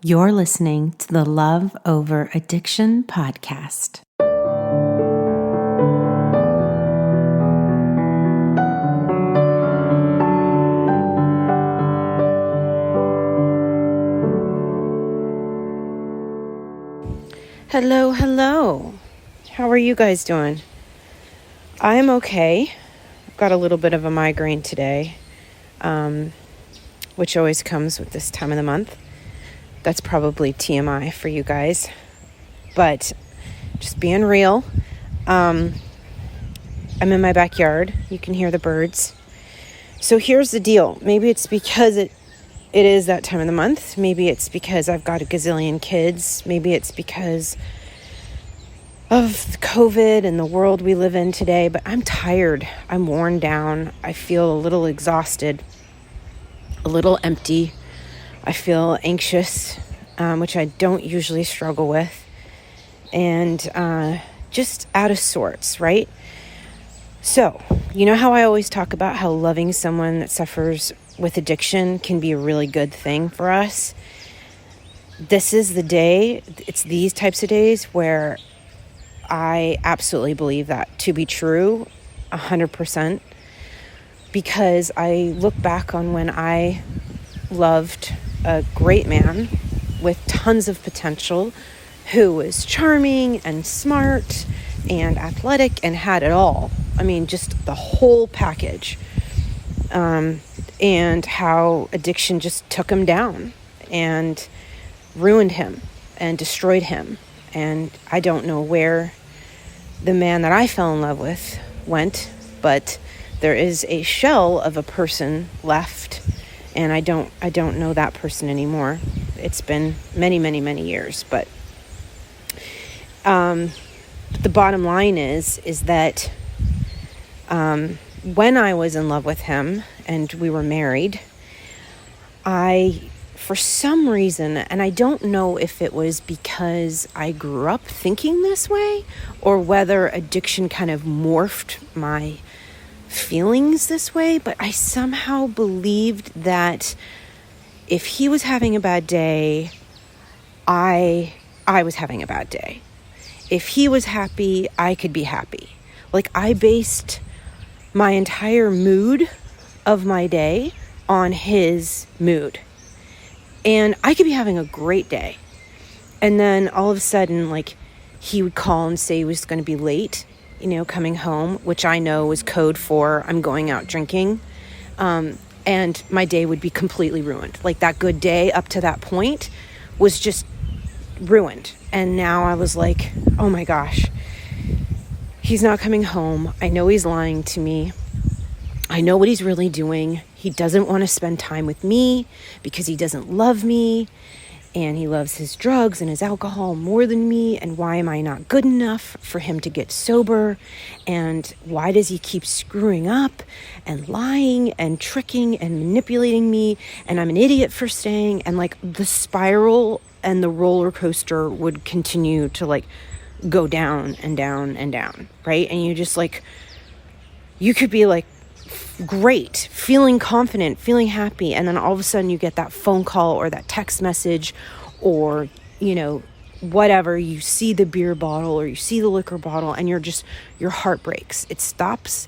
You're listening to the Love Over Addiction podcast. Hello. How are you guys doing? I'm okay. Got a little bit of a migraine today, which always comes with this time of the month. That's probably TMI for you guys, but just being real. I'm in my backyard. You can hear the birds. So here's the deal. Maybe it's because it is that time of the month. Maybe it's because I've got a gazillion kids. Maybe it's because of COVID and the world we live in today, but I'm tired. I'm worn down. I feel a little exhausted, a little empty. I feel anxious, which I don't usually struggle with, and just out of sorts, right? So, you know how I always talk about how loving someone that suffers with addiction can be a really good thing for us? This is the day, it's these types of days where I absolutely believe that to be true, 100%, because I look back on when I loved a great man with tons of potential who was charming and smart and athletic and had it all. I mean, just the whole package. And how addiction just took him down and ruined him and destroyed him. And I don't know where the man that I fell in love with went, but there is a shell of a person left. And I don't know that person anymore. It's been many, many, many years. But the bottom line is that when I was in love with him and we were married, for some reason, and I don't know if it was because I grew up thinking this way or whether addiction kind of morphed my feelings this way, but I somehow believed that if he was having a bad day, I was having a bad day. If he was happy, I could be happy. Like, I based my entire mood of my day on his mood. And I could be having a great day. And then all of a sudden, like, he would call and say he was going to be late, coming home, which I know was code for I'm going out drinking. And my day would be completely ruined. Like, that good day up to that point was just ruined. And now I was like, oh my gosh, he's not coming home. I know he's lying to me. I know what he's really doing. He doesn't want to spend time with me because he doesn't love me. And he loves his drugs and his alcohol more than me. And why am I not good enough for him to get sober? And why does he keep screwing up and lying and tricking and manipulating me? And I'm an idiot for staying. And like, the spiral and the roller coaster would continue to like go down and down and down, right? And you just like, you could be like great, feeling confident, feeling happy, and then all of a sudden you get that phone call or that text message or whatever, you see the beer bottle or you see the liquor bottle and your heart breaks. It stops,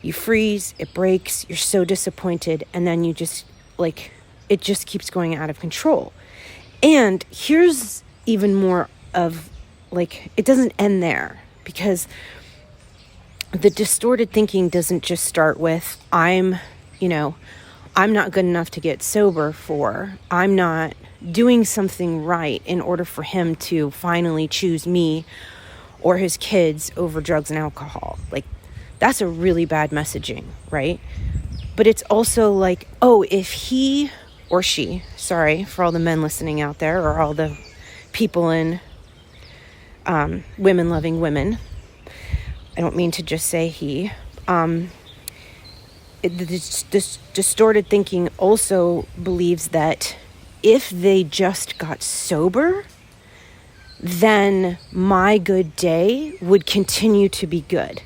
you freeze, it breaks, you're so disappointed, and then you just like, it just keeps going out of control. And here's even more of like, it doesn't end there, because the distorted thinking doesn't just start with I'm not good enough to get sober for, I'm not doing something right in order for him to finally choose me or his kids over drugs and alcohol. Like, that's a really bad messaging, right? But it's also like, oh, if he or she, sorry for all the men listening out there or all the people in women loving women, I don't mean to just say he. This distorted thinking also believes that if they just got sober, then my good day would continue to be good,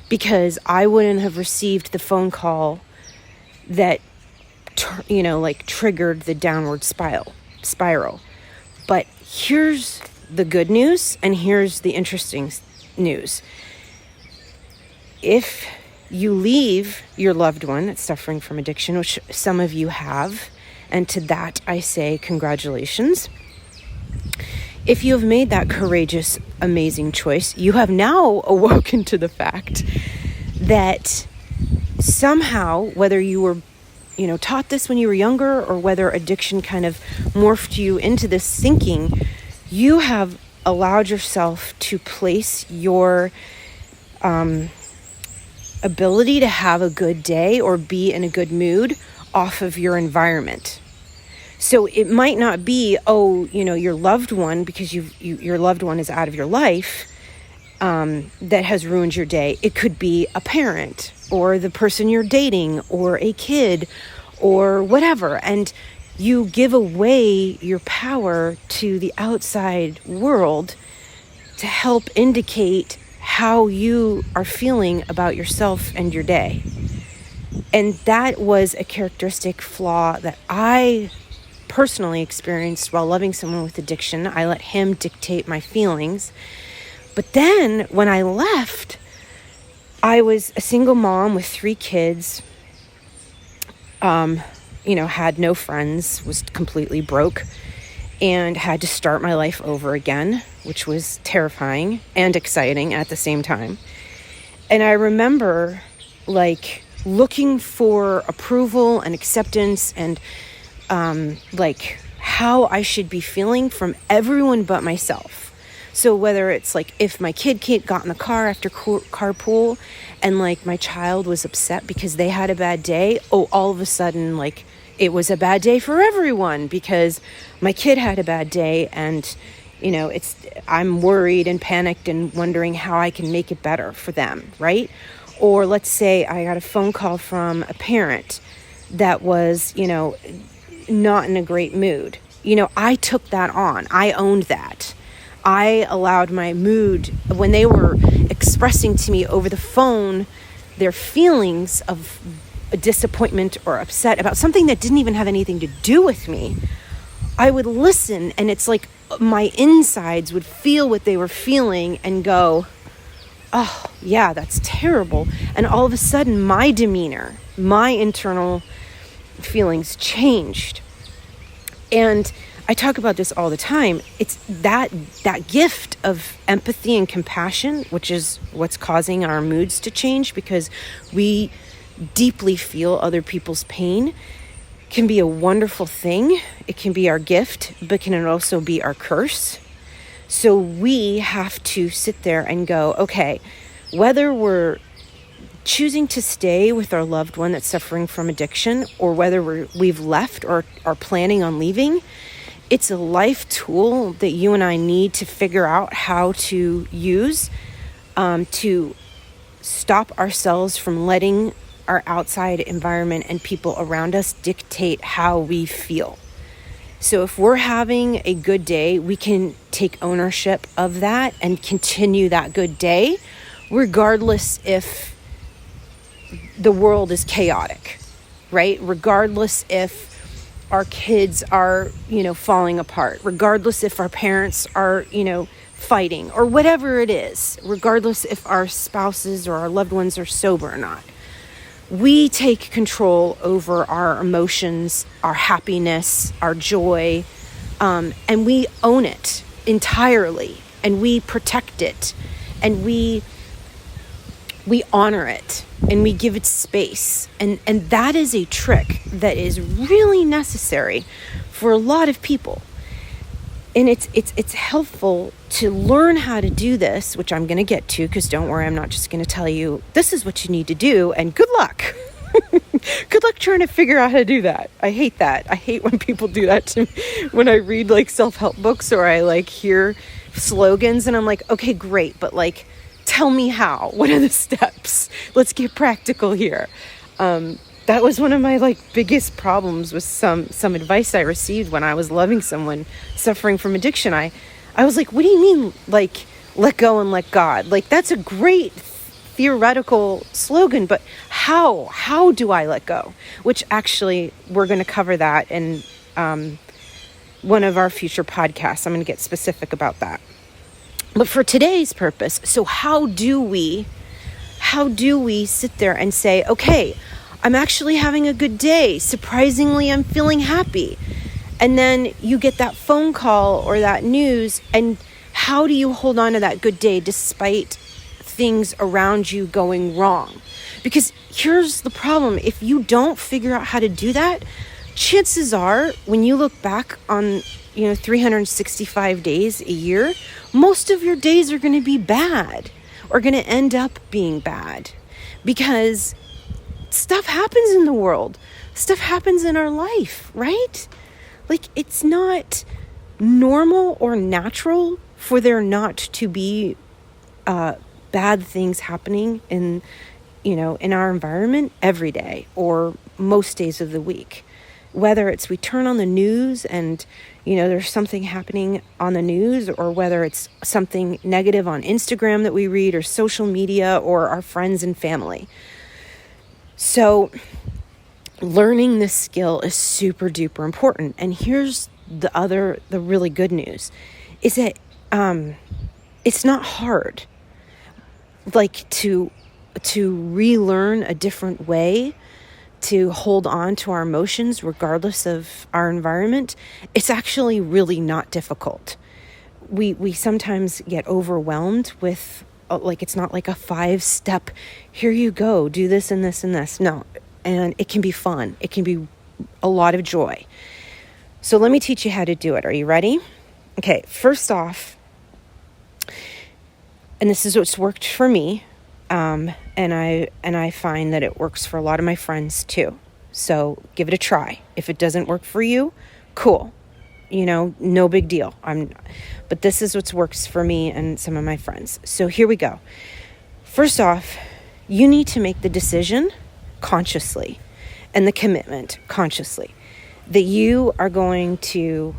because I wouldn't have received the phone call that, triggered the downward spiral. But here's the good news, and here's the interesting news. If you leave your loved one that's suffering from addiction, which some of you have, and to that I say congratulations. If you have made that courageous, amazing choice, you have now awoken to the fact that somehow, whether you were taught this when you were younger, or whether addiction kind of morphed you into this thinking, you have allowed yourself to place your ability to have a good day or be in a good mood off of your environment. So it might not be, your loved one, because your loved one is out of your life, that has ruined your day. It could be a parent, or the person you're dating, or a kid, or whatever. And you give away your power to the outside world to help indicate how you are feeling about yourself and your day. And that was a characteristic flaw that I personally experienced while loving someone with addiction. I let him dictate my feelings. But then when I left, I was a single mom with 3 kids, had no friends, was completely broke, and had to start my life over again, which was terrifying and exciting at the same time. And I remember looking for approval and acceptance and how I should be feeling from everyone but myself. So whether it's if my kid got in the car after carpool and my child was upset because they had a bad day, all of a sudden it was a bad day for everyone because my kid had a bad day, and I'm worried and panicked and wondering how I can make it better for them, right? Or let's say I got a phone call from a parent that was, not in a great mood. I took that on. I owned that. I allowed my mood, when they were expressing to me over the phone their feelings of disappointment or upset about something that didn't even have anything to do with me, I would listen, and it's my insides would feel what they were feeling and go, oh yeah, that's terrible. And all of a sudden my demeanor, my internal feelings changed. And I talk about this all the time. It's that gift of empathy and compassion, which is what's causing our moods to change, because we deeply feel other people's pain, can be a wonderful thing. It can be our gift, but can also be our curse. So we have to sit there and go, okay, whether we're choosing to stay with our loved one that's suffering from addiction, or whether we've left or are planning on leaving, it's a life tool that you and I need to figure out how to use to stop ourselves from letting our outside environment and people around us dictate how we feel. So if we're having a good day, we can take ownership of that and continue that good day, regardless if the world is chaotic, right? Regardless if our kids are, falling apart, regardless if our parents are, fighting, or whatever it is, regardless if our spouses or our loved ones are sober or not. We take control over our emotions, our happiness, our joy, and we own it entirely, and we protect it, and we honor it, and we give it space. And that is a trick that is really necessary for a lot of people. And it's helpful to learn how to do this, which I'm going to get to, because don't worry, I'm not just going to tell you this is what you need to do and good luck. Good luck trying to figure out how to do that. I hate that. I hate when people do that to me when I read self-help books, or I hear slogans, and I'm like, okay, great, but tell me how. What are the steps? Let's get practical here. That was one of my biggest problems with some advice I received when I was loving someone suffering from addiction. I was like, what do you mean let go and let God? That's a great theoretical slogan, but how do I let go? Which actually we're going to cover that in one of our future podcasts. I'm going to get specific about that. But for today's purpose, so how do we sit there and say, okay, I'm actually having a good day. Surprisingly, I'm feeling happy. And then you get that phone call or that news, and how do you hold on to that good day despite things around you going wrong? Because here's the problem. If you don't figure out how to do that, chances are when you look back on 365 days a year, most of your days are going to be bad or going to end up being bad, because stuff happens in the world. Stuff happens in our life, right? Like, it's not normal or natural for there not to be bad things happening in our environment every day or most days of the week. Whether it's we turn on the news and, there's something happening on the news, or whether it's something negative on Instagram that we read, or social media, or our friends and family. So learning this skill is super duper important. And here's the really good news is that it's not hard, like to relearn a different way to hold on to our emotions regardless of our environment. It's actually really not difficult. We sometimes get overwhelmed with it's not like a 5-step, here you go, do this and this and this. No. And it can be fun. It can be a lot of joy. So let me teach you how to do it. Are you ready? Okay, first off, and this is what's worked for me, and I find that it works for a lot of my friends too. So give it a try. If it doesn't work for you, cool. No big deal. But this is what works for me and some of my friends. So here we go. First off, you need to make the decision consciously and the commitment consciously that you are going to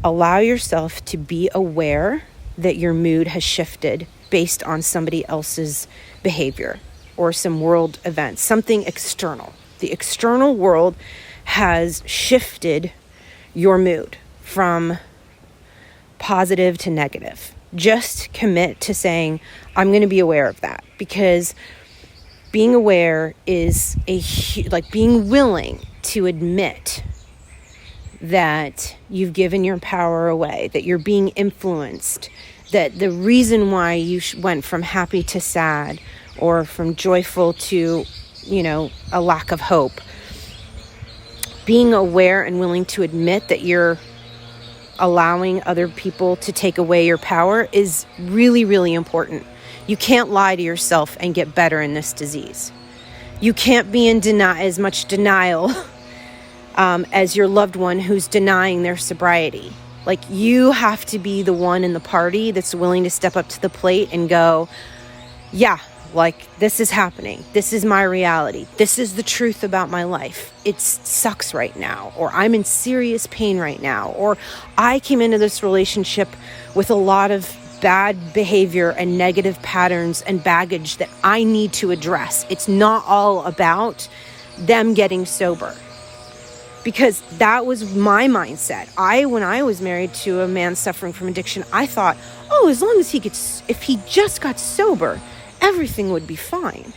allow yourself to be aware that your mood has shifted based on somebody else's behavior or some world event, something external. The external world has shifted your mood from positive to negative. Just commit to saying, I'm going to be aware of that, because being aware is being willing to admit that you've given your power away, that you're being influenced, that the reason why you went from happy to sad or from joyful to, a lack of hope. Being aware and willing to admit that you're allowing other people to take away your power is really, really important. You can't lie to yourself and get better in this disease. You can't be in as much denial as your loved one who's denying their sobriety. Like, you have to be the one in the party that's willing to step up to the plate and go, yeah, this is happening. This is my reality. This is the truth about my life. It sucks right now, or I'm in serious pain right now, or I came into this relationship with a lot of bad behavior and negative patterns and baggage that I need to address. It's not all about them getting sober. Because that was my mindset. When I was married to a man suffering from addiction, I thought, as long as if he just got sober, everything would be fine.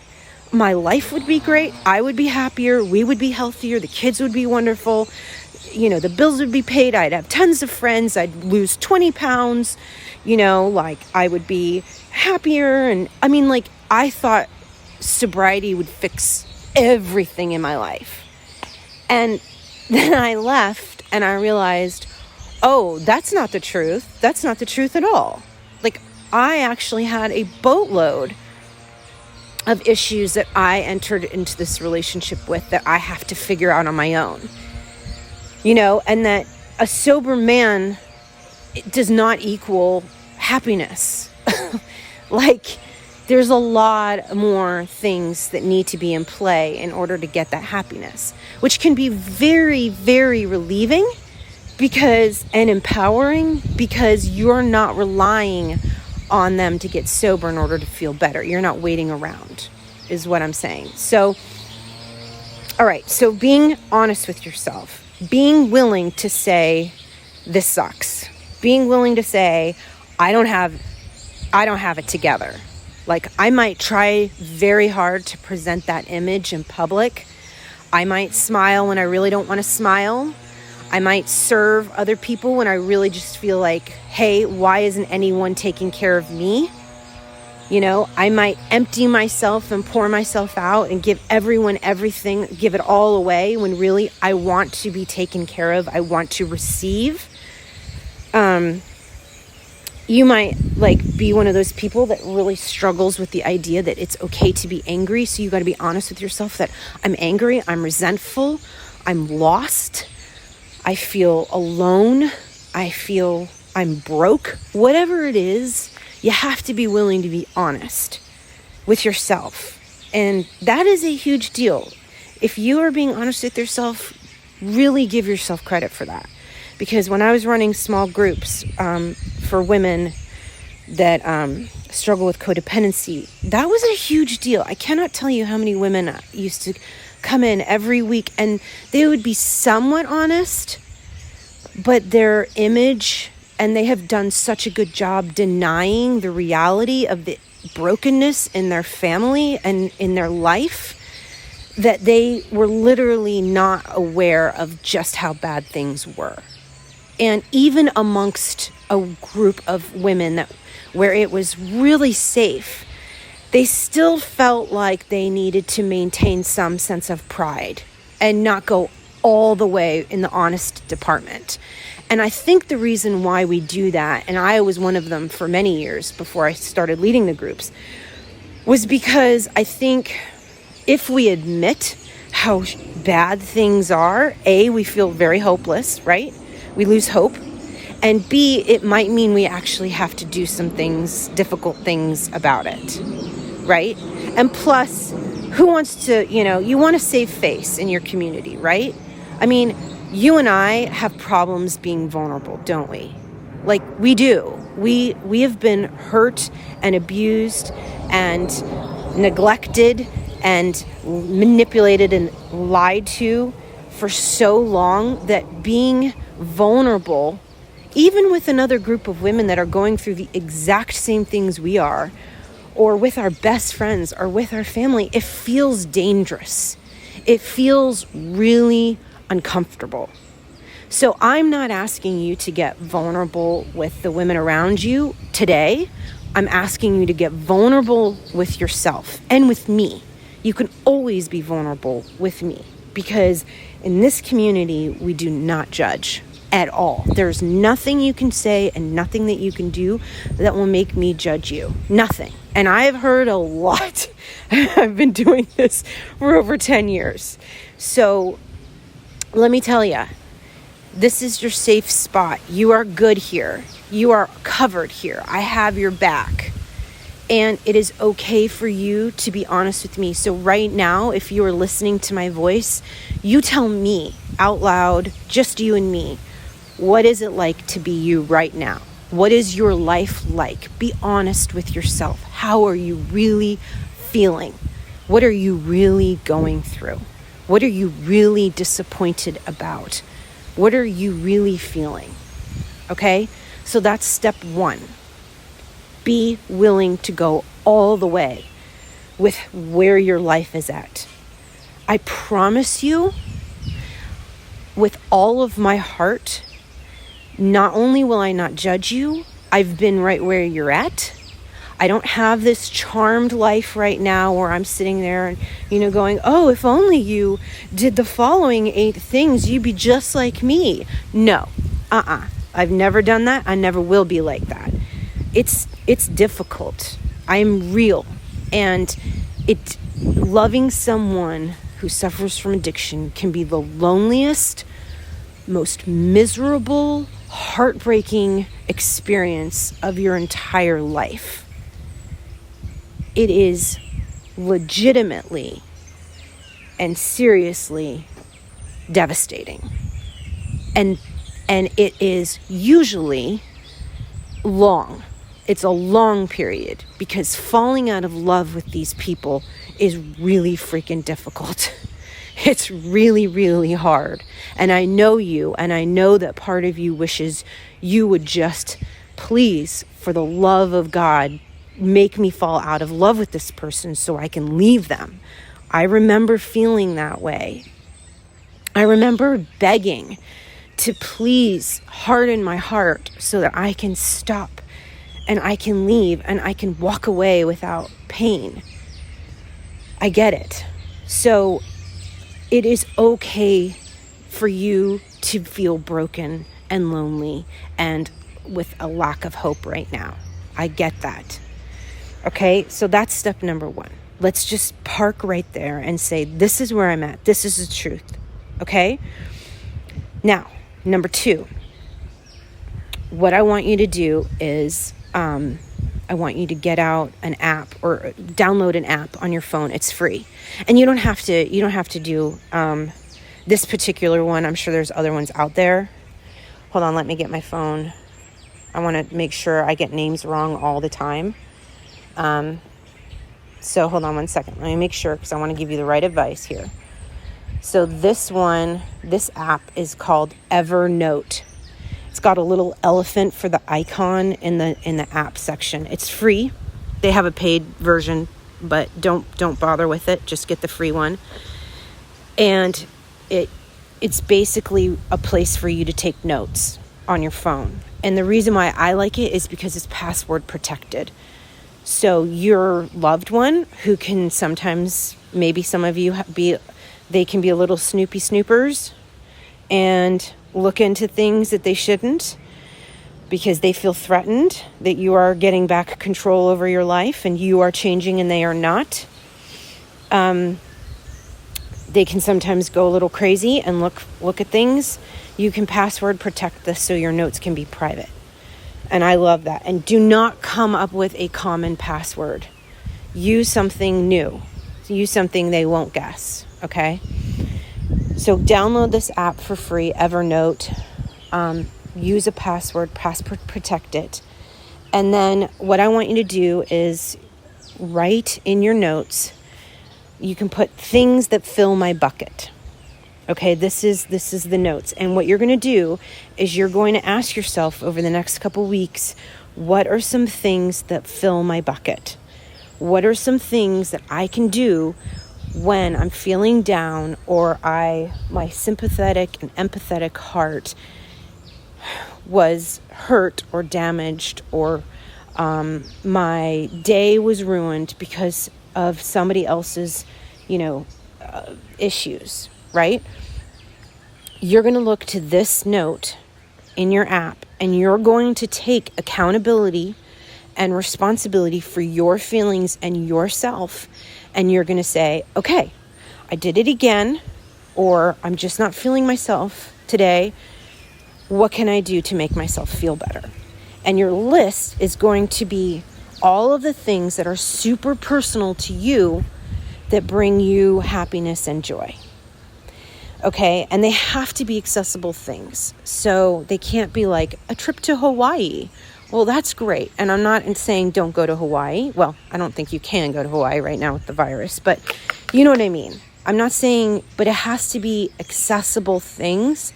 My life would be great. I would be happier. We would be healthier. The kids would be wonderful. The bills would be paid. I'd have tons of friends. I'd lose 20 pounds. I would be happier. And I thought sobriety would fix everything in my life. And then I left and I realized, that's not the truth. That's not the truth at all. I actually had a boatload of issues that I entered into this relationship with that I have to figure out on my own. And that a sober man does not equal happiness. There's a lot more things that need to be in play in order to get that happiness, which can be very, very relieving and empowering, because you're not relying on them to get sober in order to feel better. You're not waiting around, is what I'm saying. So, all right. So being honest with yourself being willing to say, this sucks. Being willing to say, I don't have it together. Like, I might try very hard to present that image in public. I might smile when I really don't want to smile. I might serve other people when I really just feel like, hey, why isn't anyone taking care of me? You know, I might empty myself and pour myself out and give everyone everything, give it all away when really I want to be taken care of. I want to receive. You might be one of those people that really struggles with the idea that it's okay to be angry. So you got to be honest with yourself that I'm angry, I'm resentful, I'm lost, I feel alone, I feel I'm broke. Whatever it is, you have to be willing to be honest with yourself. And that is a huge deal. If you are being honest with yourself, really give yourself credit for that. Because when I was running small groups for women that struggle with codependency, that was a huge deal. I cannot tell you how many women used to come in every week and they would be somewhat honest, but their image, and they have done such a good job denying the reality of the brokenness in their family and in their life, that they were literally not aware of just how bad things were. And even amongst a group of women where it was really safe, they still felt like they needed to maintain some sense of pride and not go all the way in the honest department. And I think the reason why we do that, and I was one of them for many years before I started leading the groups, was because I think if we admit how bad things are, A, we feel very hopeless, right? We lose hope. And B, it might mean we actually have to do some things, difficult things about it, right? And plus, who wants to, you want to save face in your community, right? I mean, you and I have problems being vulnerable, don't we? Like, we do. We have been hurt and abused and neglected and manipulated and lied to for so long that being vulnerable, even with another group of women that are going through the exact same things we are, or with our best friends or with our family, it feels dangerous. It feels really uncomfortable. So I'm not asking you to get vulnerable with the women around you today. I'm asking you to get vulnerable with yourself and with me. You can always be vulnerable with me, because in this community, we do not judge at all. There's nothing you can say and nothing that you can do that will make me judge you. Nothing. And I've heard a lot. I've been doing this for over 10 years. So let me tell you, this is your safe spot. You are good here. You are covered here. I have your back. And it is okay for you to be honest with me. So right now, if you are listening to my voice, you tell me out loud, just you and me, what is it like to be you right now? What is your life like? Be honest with yourself. How are you really feeling? What are you really going through? What are you really disappointed about? What are you really feeling? Okay? So that's step one. Be willing to go all the way with where your life is at. I promise you, with all of my heart, not only will I not judge you, I've been right where you're at. I don't have this charmed life right now where I'm sitting there and, going, oh, if only you did the following 8 things, you'd be just like me. No, I've never done that. I never will be like that. It's difficult. I'm real. And loving someone who suffers from addiction can be the loneliest, most miserable, heartbreaking experience of your entire life. It is legitimately and seriously devastating. And it is usually long. It's a long period, because falling out of love with these people is really freaking difficult. It's really, really hard. And I know you, and I know that part of you wishes you would just, please, for the love of God, make me fall out of love with this person so I can leave them. I remember feeling that way. I remember begging to please harden my heart so that I can stop and I can leave and I can walk away without pain. I get it. So it is okay for you to feel broken and lonely and with a lack of hope right now. I get that. Okay, so that's step number 1. Let's just park right there and say, this is where I'm at. This is the truth. Okay? Now, number 2, what I want you to do is I want you to get out an app or download an app on your phone. It's free. And you don't have to do this particular one. I'm sure there's other ones out there. Hold on, let me get my phone. I want to make sure I get names wrong all the time. So hold on one second. Let me make sure because I want to give you the right advice here. So this app is called Evernote. It's got a little elephant for the icon in the app section. It's free. They have a paid version, but don't bother with it. Just get the free one. And it's basically a place for you to take notes on your phone. And the reason why I like it is because it's password protected. So your loved one, who can sometimes, maybe some of you they can be a little snoopers and look into things that they shouldn't because they feel threatened that you are getting back control over your life and you are changing and they are not. They can sometimes go a little crazy and look at things. You can password protect this so your notes can be private. And I love that. And do not come up with a common password. Use something new. Use something they won't guess. Okay? So download this app for free, Evernote. Use a password protect it. And then what I want you to do is write in your notes. You can put things that fill my bucket. Okay, this is the notes. And what you're going to do is you're going to ask yourself over the next couple weeks, what are some things that fill my bucket? What are some things that I can do when I'm feeling down or my sympathetic and empathetic heart was hurt or damaged or my day was ruined because of somebody else's, issues, right? You're going to look to this note in your app and you're going to take accountability and responsibility for your feelings and yourself. And you're going to say, okay, I did it again, or I'm just not feeling myself today. What can I do to make myself feel better? And your list is going to be all of the things that are super personal to you that bring you happiness and joy. Okay, and they have to be accessible things. So they can't be like a trip to Hawaii. Well, that's great. And I'm not saying don't go to Hawaii. Well, I don't think you can go to Hawaii right now with the virus, but you know what I mean. I'm not saying, but it has to be accessible things.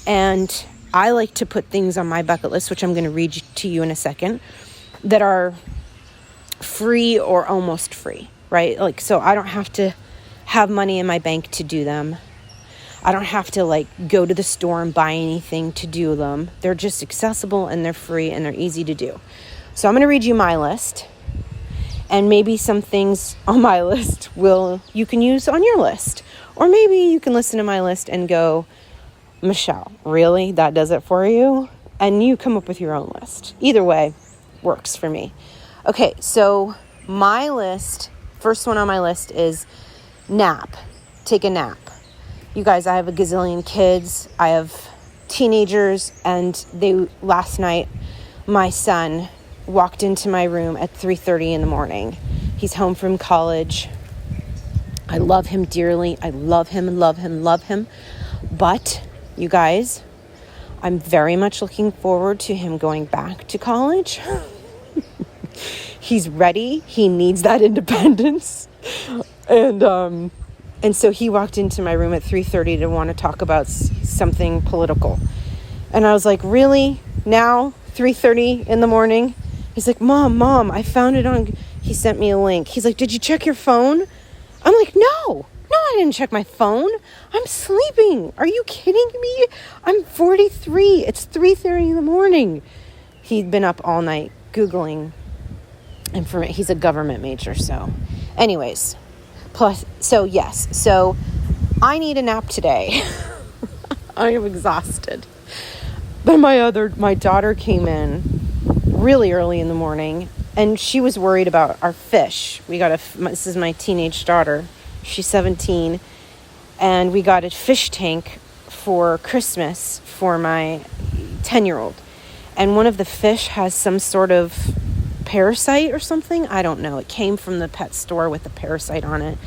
And I like to put things on my bucket list, which I'm going to read to you in a second, that are free or almost free, right? Like, so I don't have to have money in my bank to do them. I don't have to go to the store and buy anything to do them. They're just accessible and they're free and they're easy to do. So I'm going to read you my list, and maybe some things on my list you can use on your list. Or maybe you can listen to my list and go, Michelle, really? That does it for you? And you come up with your own list. Either way works for me. Okay, so my list, first one on my list is nap. Take a nap. You guys, I have a gazillion kids. I have teenagers, and last night, my son walked into my room at 3:30 in the morning. He's home from college. I love him dearly. I love him, love him, love him. But, you guys, I'm very much looking forward to him going back to college. He's ready. He needs that independence. And And so he walked into my room at 3:30 to want to talk about something political. And I was like, really? Now? 3:30 in the morning? He's like, Mom, I found it on... He sent me a link. He's like, did you check your phone? I'm like, no, I didn't check my phone. I'm sleeping. Are you kidding me? I'm 43. It's 3:30 in the morning. He'd been up all night Googling information. He's a government major, so... Anyways, so I need a nap today. I am exhausted. Then my daughter came in really early in the morning, and she was worried about our fish. This is my teenage daughter. She's 17, and we got a fish tank for Christmas for my 10-year-old. And one of the fish has some sort of parasite or something. I don't know. It came from the pet store with a parasite on it.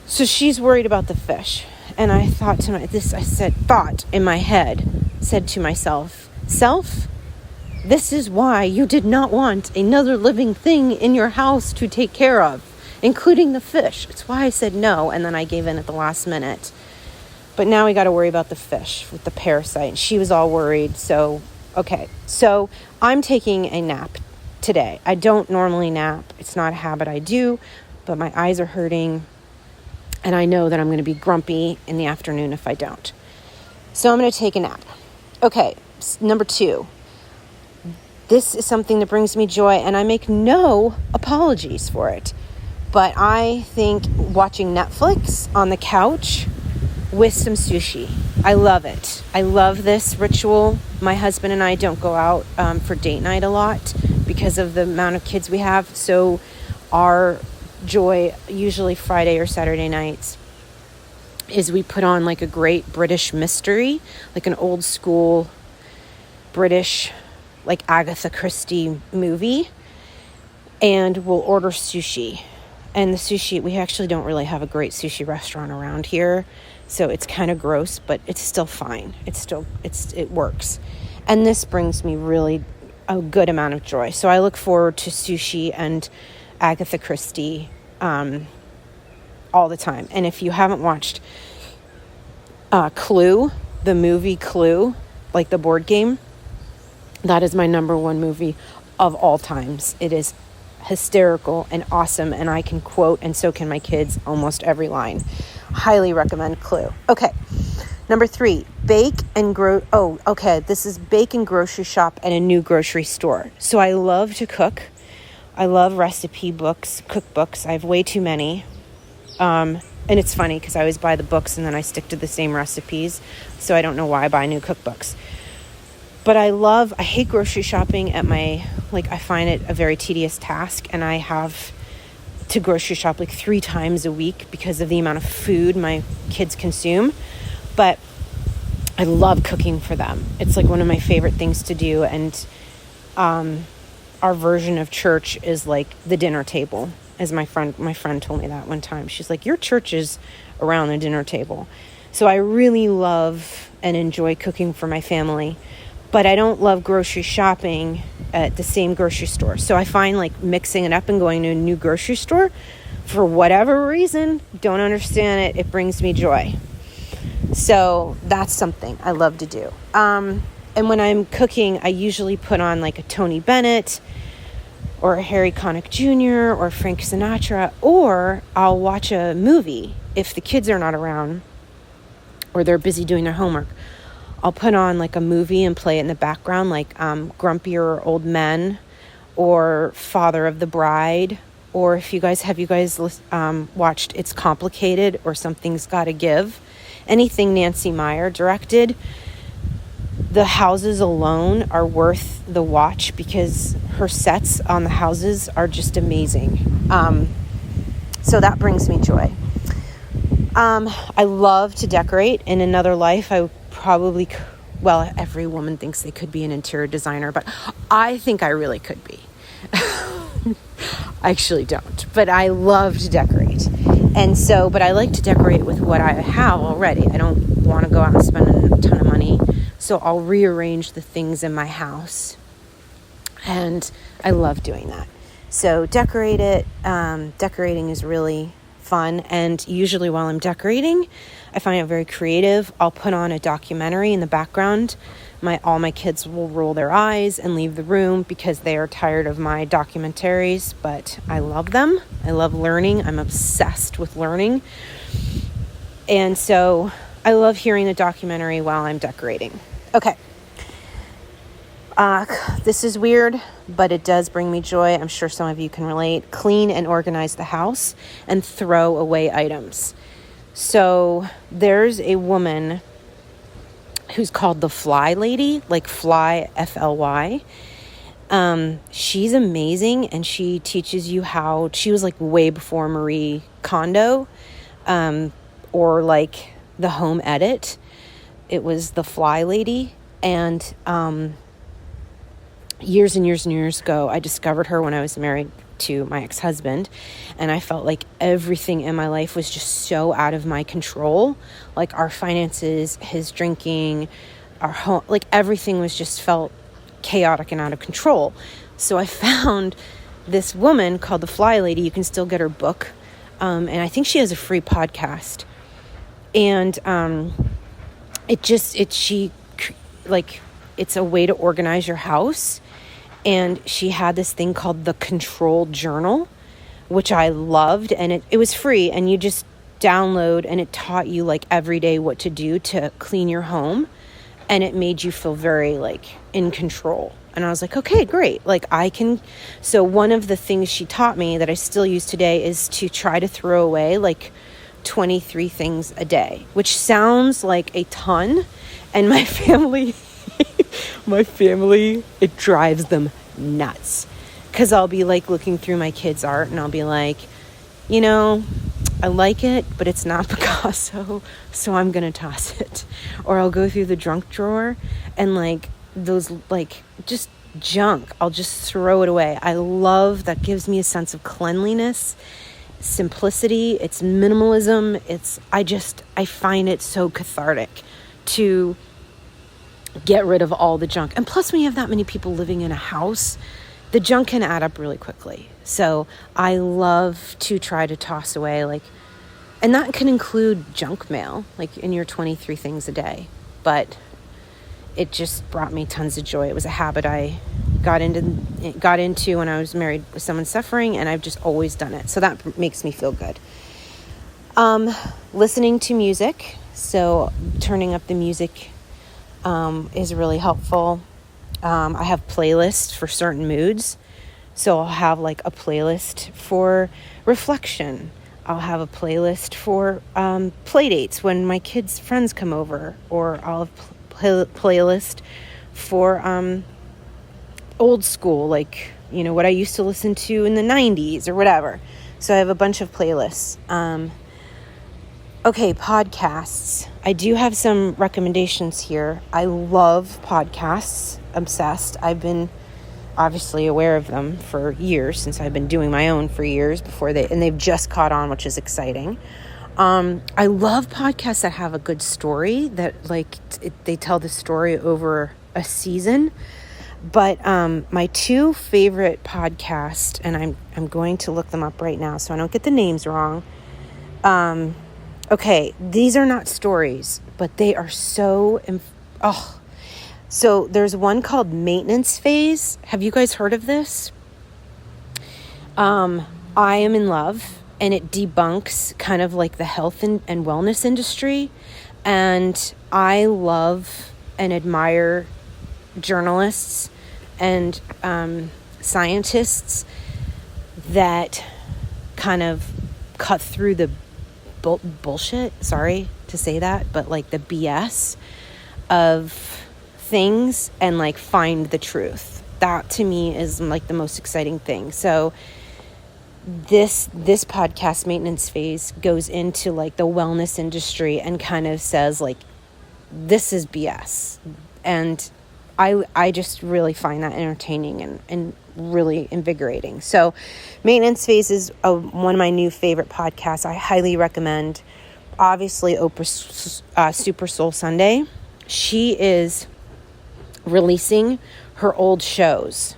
So she's worried about the fish. And I thought in my head, said to myself, this is why you did not want another living thing in your house to take care of, including the fish. It's why I said no, and then I gave in at the last minute. But now we got to worry about the fish with the parasite. And she was all worried. So, okay. So I'm taking a nap today. I don't normally nap. It's not a habit I do, but my eyes are hurting. And I know that I'm going to be grumpy in the afternoon if I don't. So I'm going to take a nap. Okay, number 2. This is something that brings me joy, and I make no apologies for it. But I think watching Netflix on the couch with some sushi, I love it. I love this ritual. My husband and I don't go out for date night a lot because of the amount of kids we have. So our joy, usually Friday or Saturday nights, is we put on like a great British mystery, like an old school British, like Agatha Christie movie, and we'll order sushi. And the sushi, we actually don't really have a great sushi restaurant around here, so it's kind of gross, but it's still fine. It works. And this brings me really a good amount of joy. So I look forward to sushi and Agatha Christie all the time. And if you haven't watched Clue, the movie Clue, like the board game, that is my number 1 movie of all times. It is hysterical and awesome, and I can quote, and so can my kids, almost every line. Highly recommend Clue. Okay, number 3, this is bake and grocery shop at a new grocery store. So I love to cook. I love recipe books, cookbooks. I have way too many. And it's funny because I always buy the books and then I stick to the same recipes. So I don't know why I buy new cookbooks. But I hate grocery shopping I find it a very tedious task, and I have to grocery shop like 3 times a week because of the amount of food my kids consume. But I love cooking for them. It's like one of my favorite things to do. And our version of church is like the dinner table, as my friend told me that one time. She's like, your church is around the dinner table. So I really love and enjoy cooking for my family. But I don't love grocery shopping at the same grocery store. So I find like mixing it up and going to a new grocery store, for whatever reason, don't understand it, it brings me joy. So that's something I love to do. And when I'm cooking, I usually put on like a Tony Bennett or a Harry Connick Jr. or Frank Sinatra, or I'll watch a movie if the kids are not around or they're busy doing their homework. I'll put on like a movie and play it in the background, like Grumpier Old Men or Father of the Bride. Or have you guys watched It's Complicated or Something's Gotta Give? Anything Nancy Meyer directed. The houses alone are worth the watch because her sets on the houses are just amazing. So that brings me joy. I love to decorate. In another life, every woman thinks they could be an interior designer, but I think I really could be. I actually don't, but I love to decorate. And so, but I like to decorate with what I have already. I don't want to go out and spend a ton of money. So I'll rearrange the things in my house. And I love doing that. So decorating is really fun. And usually while I'm decorating, I find it very creative. I'll put on a documentary in the background. All my kids will roll their eyes and leave the room because they are tired of my documentaries, but I love them. I love learning. I'm obsessed with learning. And so I love hearing the documentary while I'm decorating. Okay. This is weird, but it does bring me joy. I'm sure some of you can relate. Clean and organize the house and throw away items. So there's a woman who's called the Fly Lady, like fly, Fly. She's amazing, and she teaches you how. She was like way before Marie Kondo, or like the Home Edit. It was the Fly Lady, and years and years and years ago, I discovered her when I was married to my ex-husband, and I felt like everything in my life was just so out of my control. Like our finances, his drinking, our home, like everything was just felt chaotic and out of control. So I found this woman called the Fly Lady. You can still get her book, and I think she has a free podcast. And it's a way to organize your house. And she had this thing called the Control Journal, which I loved. And it was free, and you just download, and it taught you like every day what to do to clean your home. And it made you feel very like in control. And I was like, okay, great. Like I can. So one of the things she taught me that I still use today is to try to throw away like 23 things a day, which sounds like a ton. And my family, it drives them nuts, because I'll be like looking through my kids' art and I'll be like, I like it, but it's not Picasso, so I'm going to toss it. Or I'll go through the junk drawer and like those like just junk, I'll just throw it away. I love that. Gives me a sense of cleanliness, simplicity, it's minimalism. I find it so cathartic to get rid of all the junk. And plus, when you have that many people living in a house, the junk can add up really quickly. So I love to try to toss away and that can include junk mail, like in your 23 things a day. But it just brought me tons of joy. It was a habit I got into when I was married with someone suffering, and I've just always done it. So that makes me feel good. Listening to music. So turning up the music is really helpful. I have playlists for certain moods. So I'll have like a playlist for reflection. I'll have a playlist for play dates when my kids' friends come over. Or I'll have playlist for old school, like, what I used to listen to in the 90s or whatever. So I have a bunch of playlists. Okay, podcasts. I do have some recommendations here. I love podcasts. Obsessed. I've been obviously aware of them for years, since I've been doing my own for years and they've just caught on, which is exciting. I love podcasts that have a good story, that they tell the story over a season. But my two favorite podcasts, and I'm going to look them up right now so I don't get the names wrong. Okay, these are not stories, but they are so... So there's one called Maintenance Phase. Have you guys heard of this? I Am in Love, and it debunks kind of like the health and wellness industry. And I love and admire journalists and scientists that kind of cut through the bullshit, sorry to say that, but like the BS of things and like find the truth. That to me is like the most exciting thing. So this podcast, Maintenance Phase, goes into like the wellness industry and kind of says like, this is BS. And I just really find that entertaining and really invigorating. So Maintenance Phase is one of my new favorite podcasts. I highly recommend. Obviously, Oprah's Super Soul Sunday. She is releasing her old shows.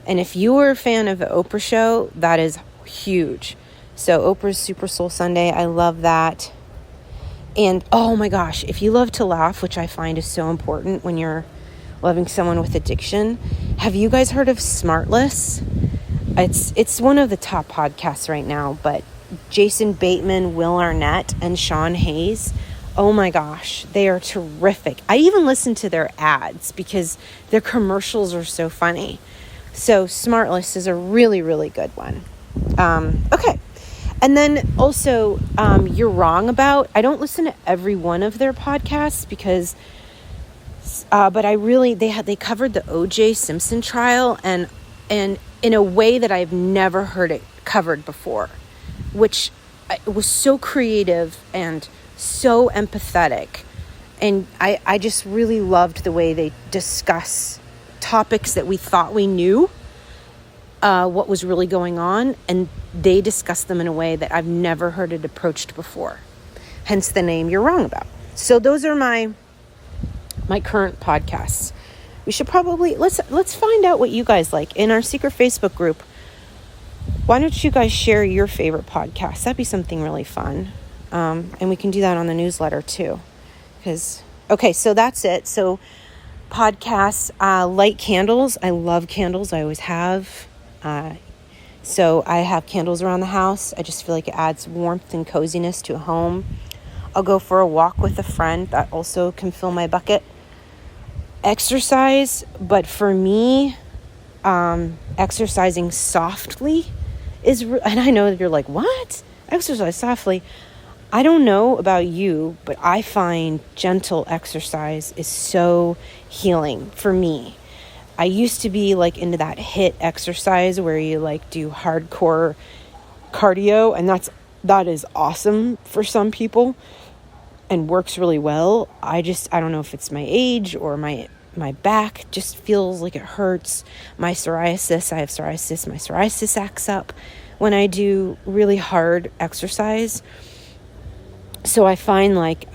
And if you were a fan of the Oprah show, that is huge. So Oprah's Super Soul Sunday, I love that. And oh my gosh, if you love to laugh, which I find is so important when you're loving someone with addiction, have you guys heard of Smartless? It's one of the top podcasts right now, but Jason Bateman, Will Arnett, and Sean Hayes, oh my gosh, they are terrific. I even listen to their ads because their commercials are so funny. So Smartless is a really, really good one. Okay. And then also, You're Wrong About, I don't listen to every one of their podcasts because, but they covered the O.J. Simpson trial and in a way that I've never heard it covered before, which was so creative and so empathetic. And I just really loved the way they discuss topics that we thought we knew, what was really going on, and they discuss them in a way that I've never heard it approached before. Hence the name You're Wrong About. So those are my current podcasts. We should probably let's find out what you guys like in our secret Facebook group. Why don't you guys share your favorite podcasts? That'd be something really fun. And we can do that on the newsletter too. So that's it. So podcasts, light candles. I love candles. I always have. So I have candles around the house. I just feel like it adds warmth and coziness to a home. I'll go for a walk with a friend. That also can fill my bucket. Exercise, but for me, exercising softly and I know that you're like, what? Exercise softly. I don't know about you, but I find gentle exercise is so healing for me. I used to be like into that HIIT exercise where you like do hardcore cardio, and that is awesome for some people and works really well. I don't know if it's my age or my back just feels like it hurts. I have psoriasis. My psoriasis acts up when I do really hard exercise. So I find like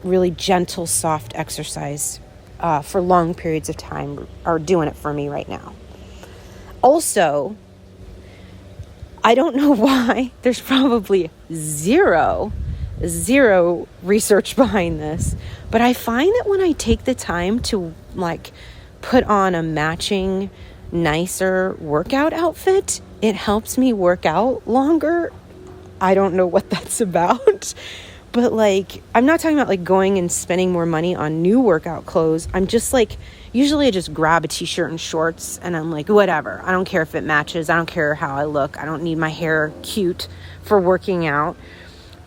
really gentle, soft exercise for long periods of time are doing it for me right now. Also, I don't know why. There's probably zero research behind this, but I find that when I take the time to like put on a matching, nicer workout outfit, it helps me work out longer. I don't know what that's about, but like, I'm not talking about like going and spending more money on new workout clothes. I'm just like, usually I just grab a t-shirt and shorts and I'm like, whatever. I don't care if it matches. I don't care how I look. I don't need my hair cute for working out.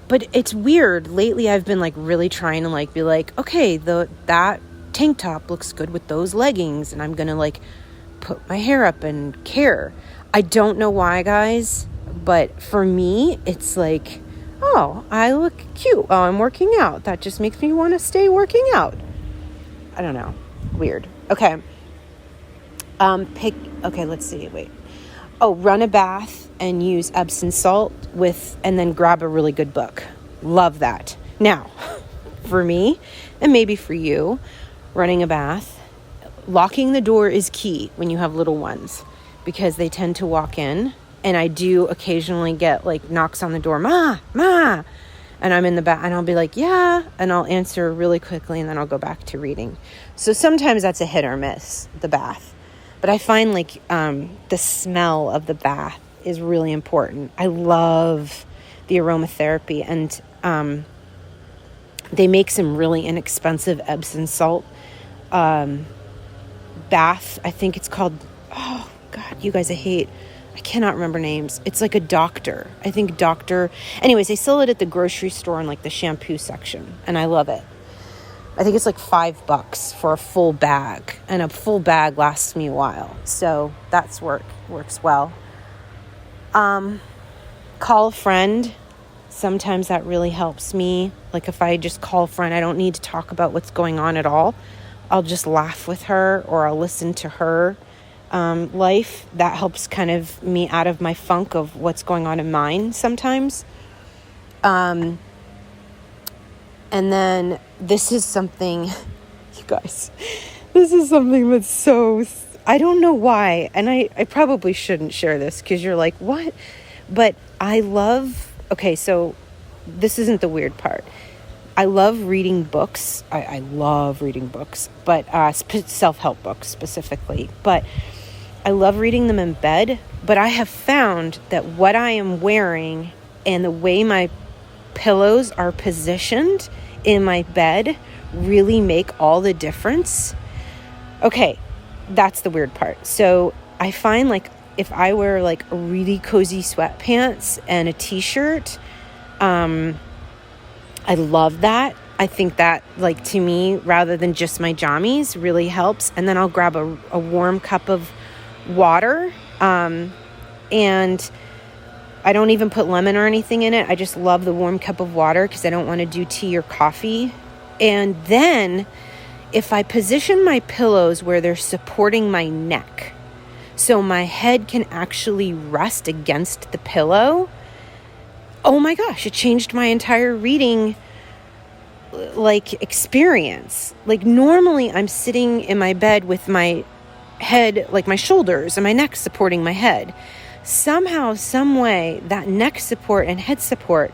But it's weird. Lately, I've been like really trying to like be like, okay, that tank top looks good with those leggings, and I'm gonna like put my hair up and care. I don't know why, guys, but for me, it's like, oh, I look cute while I'm working out. That just makes me want to stay working out. I don't know. Weird. Okay. Let's see. Wait. Oh, run a bath and use Epsom salt and then grab a really good book. Love that. Now, for me, and maybe for you, running a bath, locking the door is key when you have little ones because they tend to walk in, and I do occasionally get like knocks on the door, Ma, and I'm in the bath and I'll be like, yeah, and I'll answer really quickly and then I'll go back to reading. So sometimes that's a hit or miss, the bath. But I find like the smell of the bath is really important. I love the aromatherapy, and they make some really inexpensive Epsom salt bath. I think it's called, oh God, you guys, I cannot remember names. It's like a doctor. I think doctor. Anyways, they sell it at the grocery store in like the shampoo section, and I love it. I think it's like $5 for a full bag, and a full bag lasts me a while. So that's works well. Call a friend. Sometimes that really helps me. Like if I just call a friend, I don't need to talk about what's going on at all. I'll just laugh with her, or I'll listen to her life. That helps kind of me out of my funk of what's going on in mine sometimes. And then this is something, you guys, this is something that's so, I don't know why. And I probably shouldn't share this because you're like, what? But So this isn't the weird part. I love reading books. I love reading books, but self-help books specifically. But I love reading them in bed. But I have found that what I am wearing and the way my pillows are positioned in my bed really make all the difference. Okay, that's the weird part. So I find like if I wear like a really cozy sweatpants and a t-shirt, I love that. I think that, like, to me, rather than just my jammies, really helps. And then I'll grab a warm cup of water. And I don't even put lemon or anything in it. I just love the warm cup of water because I don't want to do tea or coffee. And then if I position my pillows where they're supporting my neck, so my head can actually rest against the pillow, oh my gosh, it changed my entire reading experience. Like normally I'm sitting in my bed with my head, like my shoulders and my neck supporting my head. Somehow, some way, that neck support and head support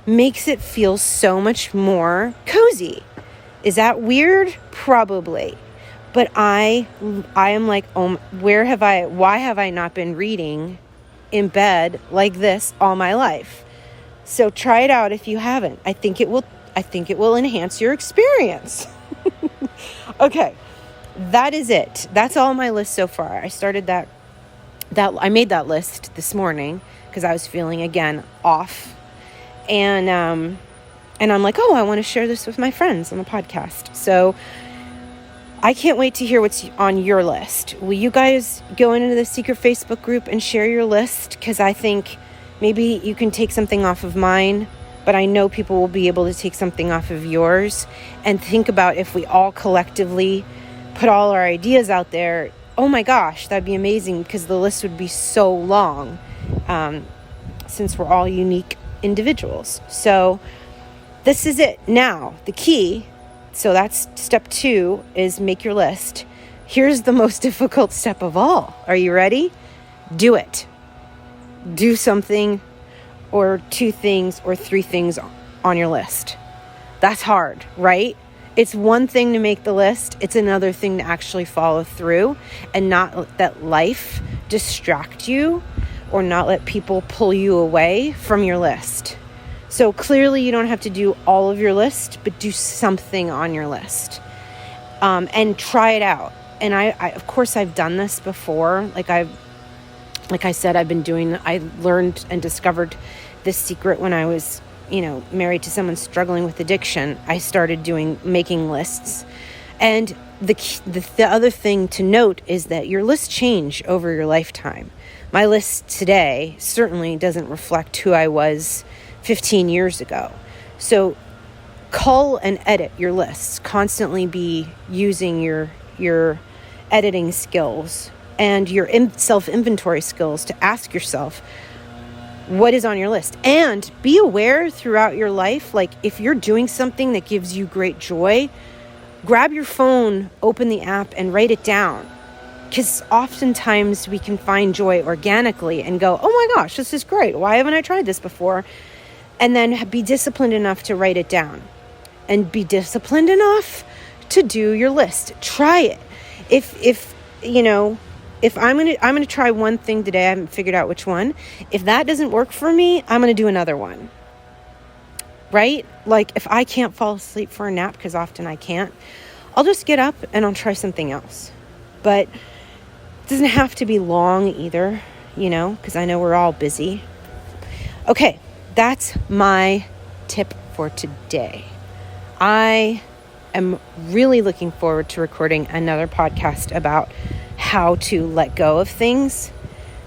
makes it feel so much more cozy. Is that weird? Probably. But I am like, why have I not been reading in bed like this all my life? So try it out if you haven't. I think it will enhance your experience. Okay. That is it. That's all my list so far. I started I made that list this morning because I was feeling again off. And I'm like, I want to share this with my friends on the podcast. So I can't wait to hear what's on your list. Will you guys go into the secret Facebook group and share your list? Because I think maybe you can take something off of mine, but I know people will be able to take something off of yours. And think about if we all collectively put all our ideas out there. Oh my gosh, that'd be amazing because the list would be so long since we're all unique individuals. So this is it. Now, the key, so that's step 2, is make your list. Here's the most difficult step of all. Are you ready? Do it. Do something or 2 things or 3 things on your list. That's hard, right? It's one thing to make the list. It's another thing to actually follow through and not let life distract you or not let people pull you away from your list. So clearly you don't have to do all of your list, but do something on your list and try it out. And I of course, I've done this before. Like I said, I learned and discovered this secret when I was, married to someone struggling with addiction. I started making lists. And the other thing to note is that your lists change over your lifetime. My list today certainly doesn't reflect who I was 15 years ago. So cull and edit your lists. Constantly be using your editing skills and your self-inventory skills to ask yourself, what is on your list? And be aware throughout your life, like if you're doing something that gives you great joy, grab your phone, open the app, and write it down. Because oftentimes we can find joy organically and go, oh my gosh, this is great. Why haven't I tried this before? And then be disciplined enough to write it down. And be disciplined enough to do your list. Try it. If I'm gonna try one thing today, I haven't figured out which one. If that doesn't work for me, I'm gonna do another one. Right? Like if I can't fall asleep for a nap, because often I can't, I'll just get up and I'll try something else. But it doesn't have to be long either, because I know we're all busy. Okay, that's my tip for today. I am really looking forward to recording another podcast about how to let go of things.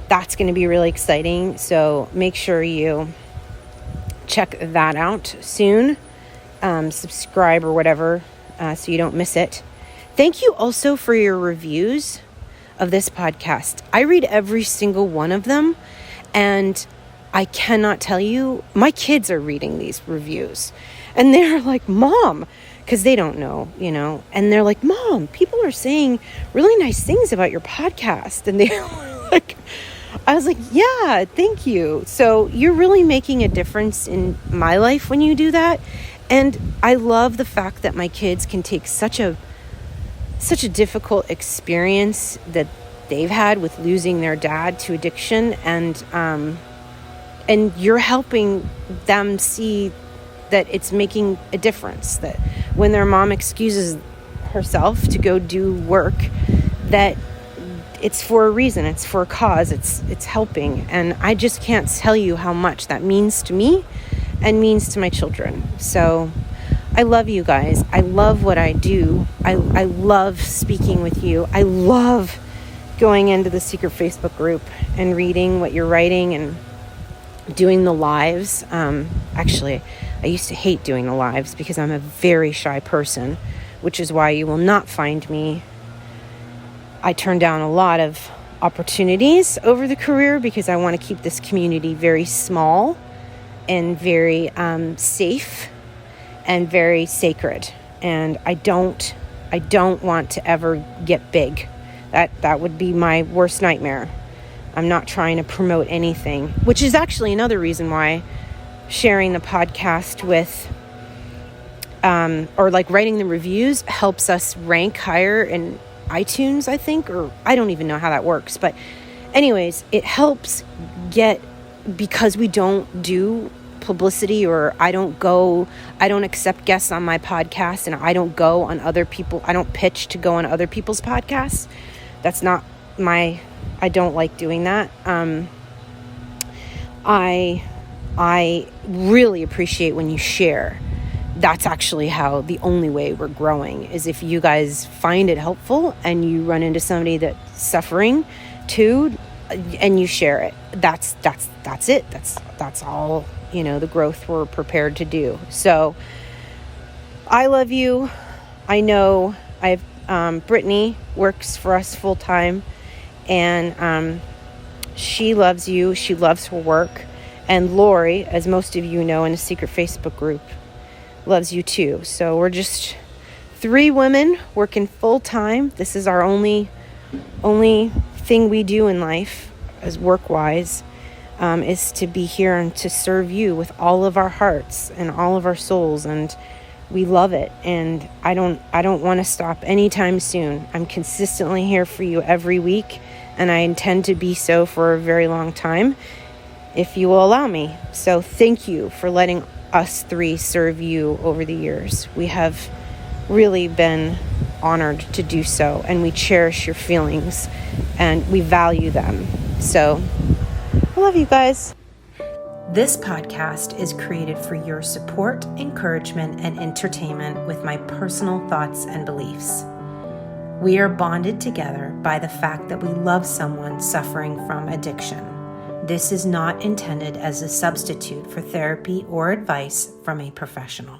That's going to be really exciting. So make sure you check that out soon. Subscribe or whatever so you don't miss it. Thank you also for your reviews of this podcast. I read every single one of them, and I cannot tell you, my kids are reading these reviews and they're like, Mom, because they don't know, and they're like, Mom, people are saying really nice things about your podcast. And they're like, I was like, yeah, thank you. So you're really making a difference in my life when you do that. And I love the fact that my kids can take such a difficult experience that they've had with losing their dad to addiction, and you're helping them see that it's making a difference, that when their mom excuses herself to go do work, that it's for a reason, it's for a cause, it's helping. And I just can't tell you how much that means to me and means to my children. So I love you guys. I love what I do. I love speaking with you. I love going into the secret Facebook group and reading what you're writing and doing the lives. Actually, I used to hate doing the lives because I'm a very shy person, which is why you will not find me. I turned down a lot of opportunities over the career because I want to keep this community very small and very safe and very sacred. And I don't want to ever get big. That would be my worst nightmare. I'm not trying to promote anything, which is actually another reason why sharing the podcast with or like writing the reviews helps us rank higher in iTunes, I think, or I don't even know how that works. But anyways, it helps because we don't do publicity, or I don't accept guests on my podcast, and I don't pitch to go on other people's podcasts. That's not I don't like doing that. I really appreciate when you share. That's actually the only way we're growing, is if you guys find it helpful and you run into somebody that's suffering too, and you share it. That's it. That's all, the growth we're prepared to do. So I love you. I know Brittany works for us full time, and she loves you. She loves her work. And Lori, as most of you know in a secret Facebook group, loves you too. So we're just 3 women working full time. This is our only thing we do in life as work-wise, is to be here and to serve you with all of our hearts and all of our souls. And we love it. And I don't want to stop anytime soon. I'm consistently here for you every week, and I intend to be so for a very long time, if you will allow me. So thank you for letting us 3 serve you over the years. We have really been honored to do so, and we cherish your feelings and we value them. So I love you guys. This podcast is created for your support, encouragement, and entertainment with my personal thoughts and beliefs. We are bonded together by the fact that we love someone suffering from addiction. This is not intended as a substitute for therapy or advice from a professional.